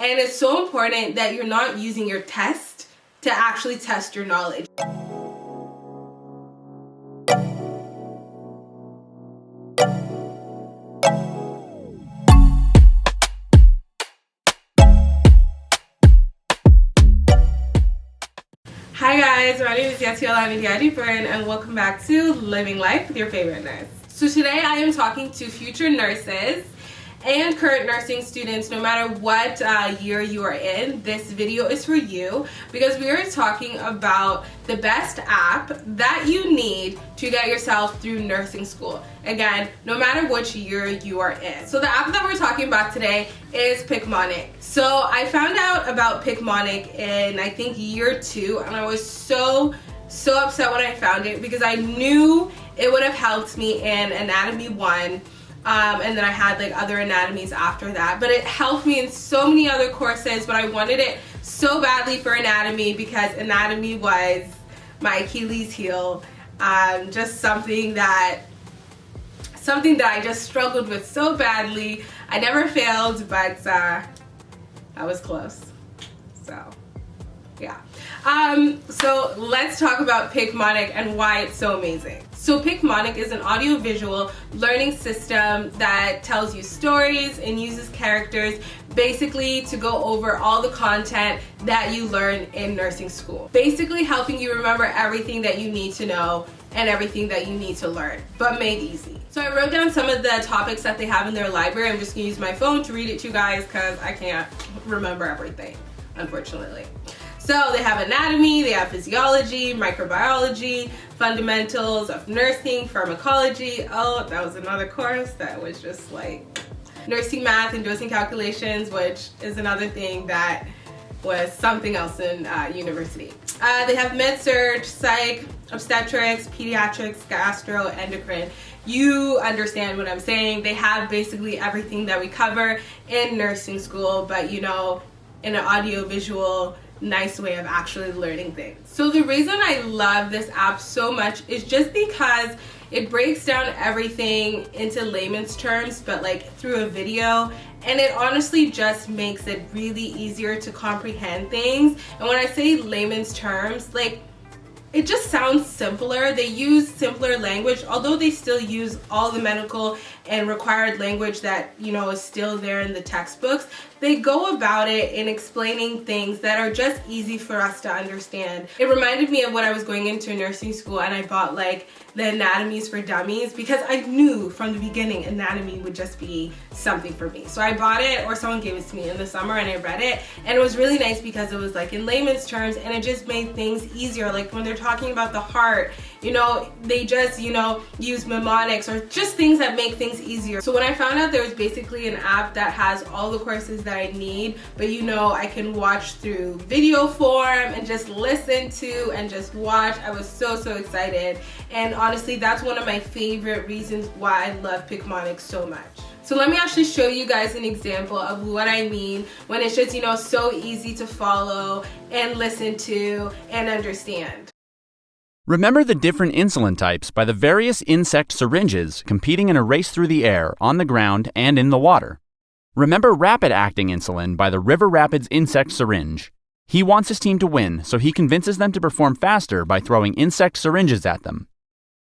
And it's so important that you're not using your test to actually test your knowledge. Hi guys, my name is Yatiola and welcome back to Living Life with Your Favorite Nurse. So today I am talking to future nurses and current nursing students. No matter what year you are in, this video is for you because we are talking about the best app that you need to get yourself through nursing school. Again, no matter which year you are in. So the app that we're talking about today is Picmonic. So I found out about Picmonic in I think year 2, and I was so upset when I found it because I knew it would have helped me in Anatomy 1. And then I had like other anatomies after that, but it helped me in so many other courses. But I wanted it so badly for anatomy because anatomy was my Achilles heel. Just something that I just struggled with so badly. I never failed, but I was close. So yeah. So let's talk about Picmonic and why it's so amazing. So Picmonic is an audiovisual learning system that tells you stories and uses characters basically to go over all the content that you learn in nursing school. Basically helping you remember everything that you need to know and everything that you need to learn, but made easy. So I wrote down some of the topics that they have in their library. I'm just gonna use my phone to read it to you guys because I can't remember everything, unfortunately. So they have anatomy, they have physiology, microbiology, fundamentals of nursing, pharmacology. Oh, that was another course that was just like nursing math and dosing calculations, which is another thing that was something else in university. They have med-surg, psych, obstetrics, pediatrics, gastro, endocrine. You understand what I'm saying. They have basically everything that we cover in nursing school, but you know, in an audio-visual nice way of actually learning things. So the reason I love this app so much is just because it breaks down everything into layman's terms, but like through a video, and it honestly just makes it really easier to comprehend things. And when I say layman's terms, like it just sounds simpler. They use simpler language, although they still use all the medical and required language that, you know, is still there in the textbooks. They go about it in explaining things that are just easy for us to understand. It reminded me of when I was going into nursing school and I bought like the anatomies for dummies because I knew from the beginning anatomy would just be something for me. So I bought it, or someone gave it to me in the summer, and I read it, and it was really nice because it was like in layman's terms and it just made things easier. Like when they're talking about the heart, you know, they just, you know, use mnemonics or just things that make things easier. So when I found out there was basically an app that has all the courses that I need, but you know, I can watch through video form and just listen to and just watch, I was so excited. And honestly, that's one of my favorite reasons why I love Picmonic so much. So let me actually show you guys an example of what I mean when it's just, you know, so easy to follow and listen to and understand. Remember the different insulin types by the various insect syringes competing in a race through the air, on the ground, and in the water. Remember rapid-acting insulin by the River Rapids insect syringe. He wants his team to win, so he convinces them to perform faster by throwing insect syringes at them.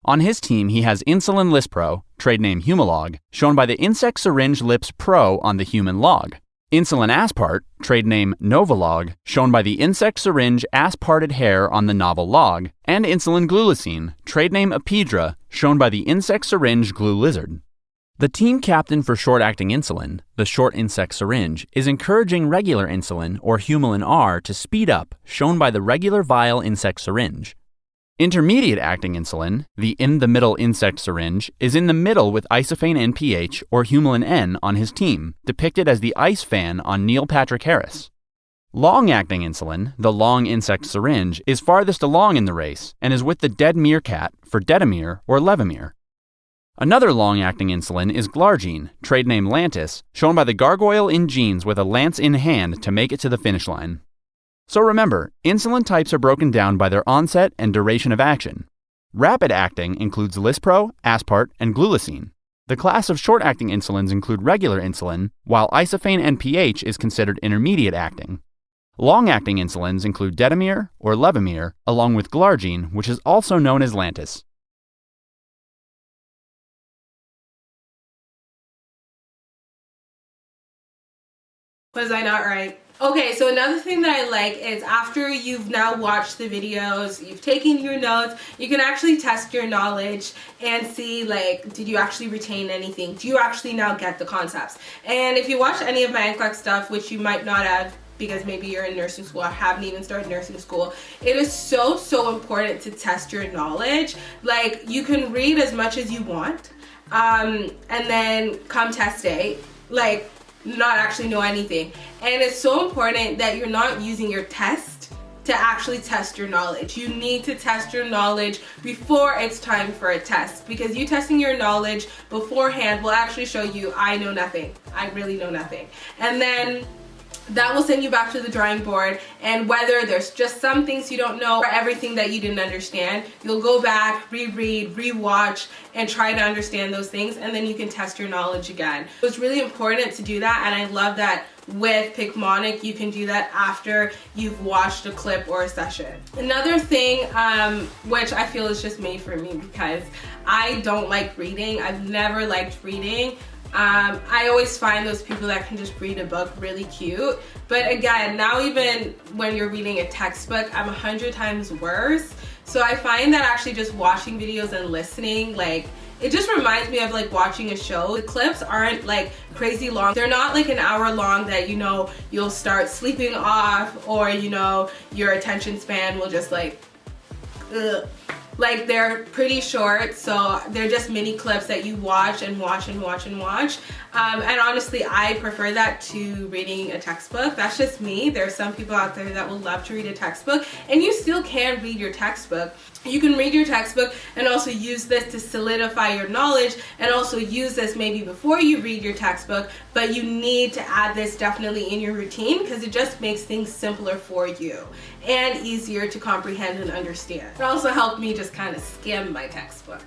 On his team, he has Insulin Lispro, trade name Humalog, shown by the insect syringe Lips Pro on the human log. Insulin Aspart, trade name Novolog, shown by the insect syringe asparted hair on the novel log, and insulin glulicine, trade name Apidra, shown by the insect syringe glue lizard. The team captain for short-acting insulin, the short insect syringe, is encouraging regular insulin, or Humulin R, to speed up, shown by the regular vial insect syringe. Intermediate-acting insulin, the in-the-middle insect syringe, is in the middle with isophane NPH or Humulin N on his team, depicted as the ice fan on Neil Patrick Harris. Long-acting insulin, the long insect syringe, is farthest along in the race and is with the dead meerkat for Dedamere or Levemir. Another long-acting insulin is Glargine, trade name Lantus, shown by the gargoyle in jeans with a lance in hand to make it to the finish line. So remember, insulin types are broken down by their onset and duration of action. Rapid acting includes Lispro, Aspart, and Glulicine. The class of short-acting insulins include regular insulin, while isophane NPH is considered intermediate acting. Long-acting insulins include detamere or levemir, along with glargine, which is also known as Lantus. Was I not right? Okay, so another thing that I like is after you've now watched the videos, you've taken your notes, you can actually test your knowledge and see, like, did you actually retain anything? Do you actually now get the concepts? And if you watch any of my NCLEX stuff, which you might not have because maybe you're in nursing school or haven't even started nursing school, it is so important to test your knowledge. Like, you can read as much as you want, and then come test day, like, not actually know anything. And it's so important that you're not using your test to actually test your knowledge. You need to test your knowledge before it's time for a test, because you testing your knowledge beforehand will actually show you, I know nothing. I really know nothing. And then that will send you back to the drawing board, and whether there's just some things you don't know or everything that you didn't understand, you'll go back, reread, rewatch, and try to understand those things, and then you can test your knowledge again. So it's really important to do that, and I love that with Picmonic you can do that after you've watched a clip or a session. Another thing which I feel is just made for me because I don't like reading. I've never liked reading. I always find those people that can just read a book really cute. But again, now even when you're reading a textbook, I'm 100 times worse. So I find that actually just watching videos and listening, like, it just reminds me of like watching a show. The clips aren't like crazy long. They're not like an hour long that, you know, you'll start sleeping off, or, you know, your attention span will just like, ugh. Like, they're pretty short, so they're just mini clips that you watch and watch and watch and watch. And honestly, I prefer that to reading a textbook. That's just me. There are some people out there that will love to read a textbook, and you still can read your textbook. You can read your textbook and also use this to solidify your knowledge, and also use this maybe before you read your textbook, but you need to add this definitely in your routine because it just makes things simpler for you and easier to comprehend and understand. It also helped me just kind of skim my textbook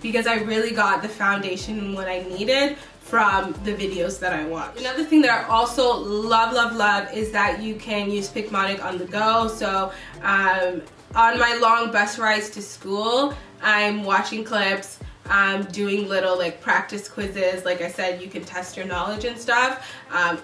because I really got the foundation and what I needed from the videos that I watched. Another thing that I also love is that you can use Picmonic on the go. So on my long bus rides to school, I'm watching clips, doing little like practice quizzes. Like I said, you can test your knowledge and stuff.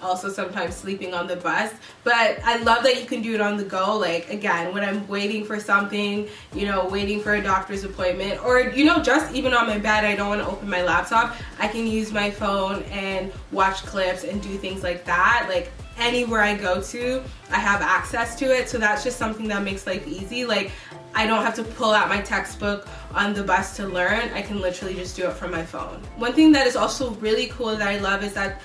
Also sometimes sleeping on the bus. But I love that you can do it on the go. Like, again, when I'm waiting for something, you know, waiting for a doctor's appointment, or, you know, just even on my bed, I don't want to open my laptop, I can use my phone and watch clips and do things like that. Like, anywhere I go to, I have access to it. So that's just something that makes life easy. Like, I don't have to pull out my textbook on the bus to learn. I can literally just do it from my phone. One thing that is also really cool that I love is that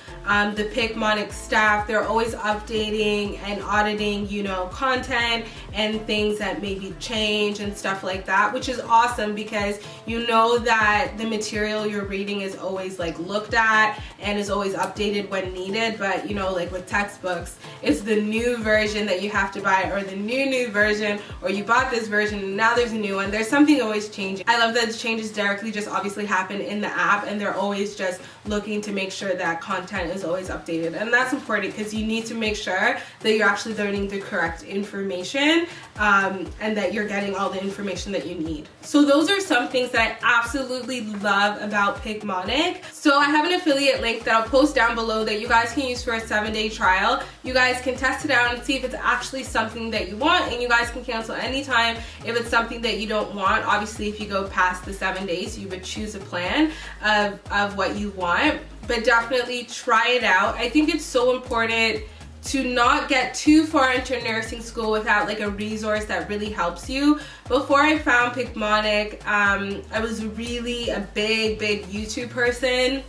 the Picmonic staff, they're always updating and auditing, you know, content and things that maybe change and stuff like that, which is awesome because you know that the material you're reading is always like looked at and is always updated when needed. But, you know, like with textbooks, it's the new version that you have to buy, or the new version, or you bought this version and now there's a new one. There's something always changing. I love that the changes directly just obviously happen in the app, and they're always just looking to make sure that content is always updated. And that's important because you need to make sure that you're actually learning the correct information, and that you're getting all the information that you need. So those are some things that I absolutely love about Picmonic. So I have an affiliate link that I'll post down below that you guys can use for a 7-day trial. You guys can test it out and see if it's actually something that you want, and you guys can cancel anytime if it's something that you don't want. Obviously, if you go past the 7 days, you would choose a plan of what you want, but definitely try it out. I think it's so important to not get too far into nursing school without like a resource that really helps you. Before I found Picmonic, I was really a big YouTube person,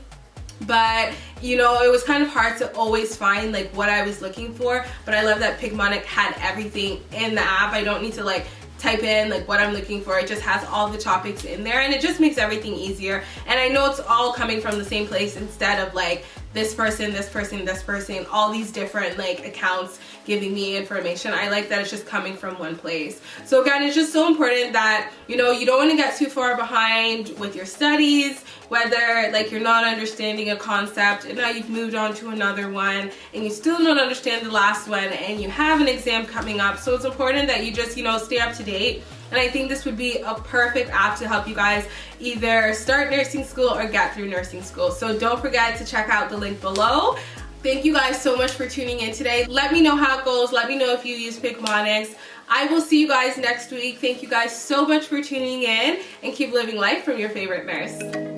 but you know, it was kind of hard to always find like what I was looking for. But I love that Picmonic had everything in the app. I don't need to like type in like what I'm looking for. It just has all the topics in there, and it just makes everything easier. And I know it's all coming from the same place instead of like this person, this person, this person, all these different like accounts giving me information. I like that it's just coming from one place. So again, it's just so important that, you know, you don't want to get too far behind with your studies, whether like you're not understanding a concept and now you've moved on to another one and you still don't understand the last one and you have an exam coming up. So it's important that you just, you know, stay up to date. And I think this would be a perfect app to help you guys either start nursing school or get through nursing school. So don't forget to check out the link below. Thank you guys so much for tuning in today. Let me know how it goes. Let me know if you use Picmonic. I will see you guys next week. Thank you guys so much for tuning in, and keep living life from your favorite nurse.